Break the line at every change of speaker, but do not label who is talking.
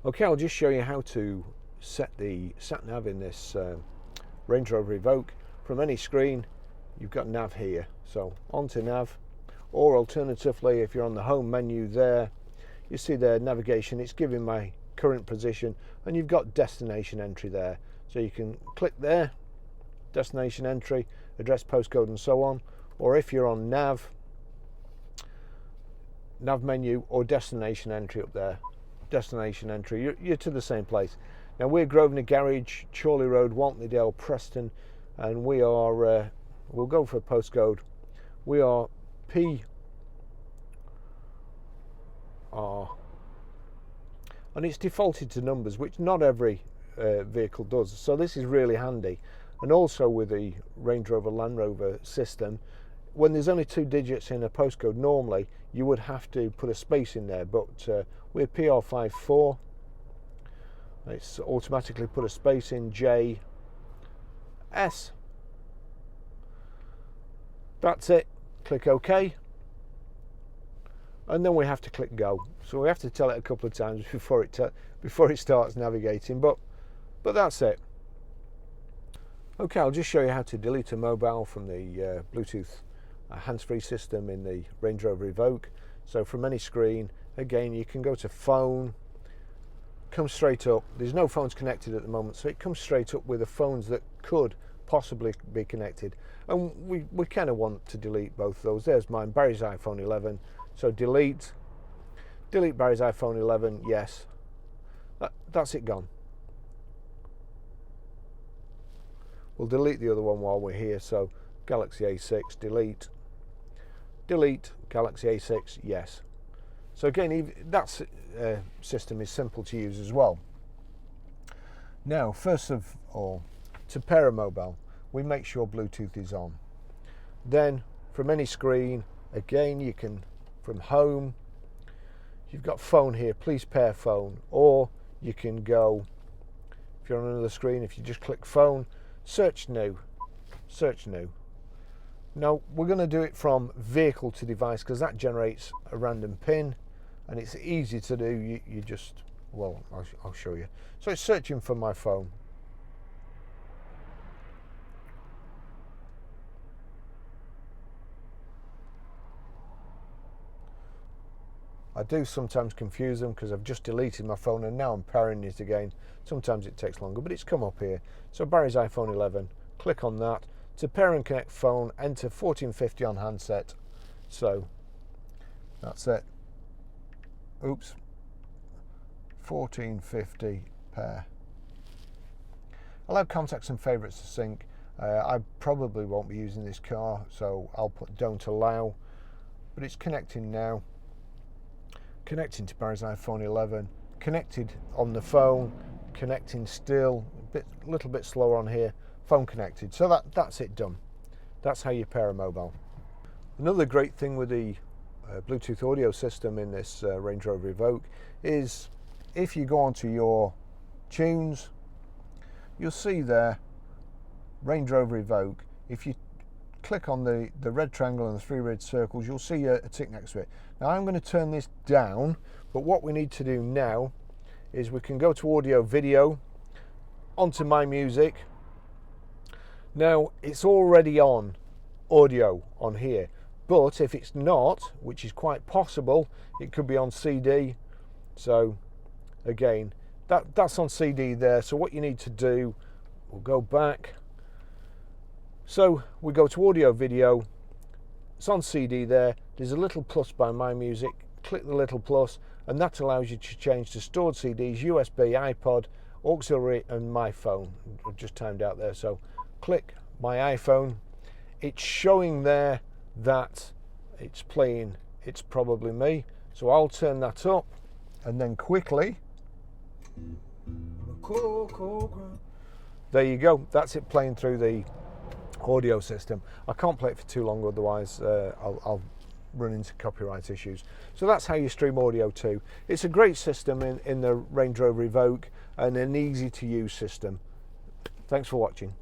Okay, I'll just show you how to set the sat nav in this Range Rover Evoq. From any screen, you've got nav here, so onto nav, or alternatively, if you're on the home menu there, you see the navigation, it's giving my current position, and you've got destination entry there, so you can click there, destination entry, address, postcode and so on. Or if you're on nav menu or destination entry up there, destination entry, you're to the same place. Now we're Grosvenor Garage, Chorley Road, Waltleydale, Preston, and we are we'll go for postcode. We are PR, and it's defaulted to numbers, which not every vehicle does, so this is really handy. And also with the Range Rover Land Rover system, when there's only 2 digits in a postcode, normally you would have to put a space in there, but we're PR54. It's automatically put a space in JS. That's it. Click OK, and then we have to click go. So we have to tell it a couple of times before it starts navigating. But that's it. Okay, I'll just show you how to delete a mobile from the Bluetooth hands-free system in the Range Rover Evoq. So from any screen, again, you can go to phone, comes straight up. There's no phones connected at the moment, so it comes straight up with the phones that could possibly be connected. And we kind of want to delete both of those. There's mine, Barry's iPhone 11. So delete Barry's iPhone 11, yes. That's it, gone. We'll delete the other one while we're here. So Galaxy A6, delete Galaxy A6, yes. So again, that system is simple to use as well. Now, first of all, to pair a mobile, we make sure Bluetooth is on. Then from any screen, again, you can, from home, you've got phone here, please pair phone, or you can go, if you're on another screen, if you just click phone, search new. Now we're going to do it from vehicle to device because that generates a random pin, and it's easy to do. You just, well, I'll show you. So it's searching for my phone. I do sometimes confuse them because I've just deleted my phone and now I'm pairing it again. Sometimes it takes longer, but it's come up here. So Barry's iPhone 11, click on that. To pair and connect phone, enter 1450 on handset. So that's it. Oops. 1450 pair. Allow contacts and favourites to sync. I probably won't be using this car, so I'll put don't allow. But it's connecting now. Connecting to Barry's iPhone 11. Connected on the phone. Connecting still. A little bit slower on here. Phone connected. So that's it done. That's how you pair a mobile. Another great thing with the Bluetooth audio system in this Range Rover Evoq is if you go onto your tunes, you'll see there Range Rover Evoq. If you click on the red triangle and the 3 red circles, you'll see a tick next to it. Now I'm going to turn this down, but what we need to do now is we can go to audio video, onto my music. Now it's already on audio on here, but if it's not, which is quite possible, it could be on CD. So again, that's on CD there. So what you need to do, we'll go back. So we go to audio video, it's on CD there, there's a little plus by my music, click the little plus, and that allows you to change to stored CDs, USB, iPod, auxiliary, and my phone. I've just timed out there, so click my iPhone. It's showing there that it's playing It's Probably Me, so I'll turn that up, and then quickly, there you go, that's it playing through the audio system. I can't play it for too long, otherwise I'll run into copyright issues. So that's how you stream audio too. It's a great system in the Range Rover Evoq and an easy to use system. Thanks for watching.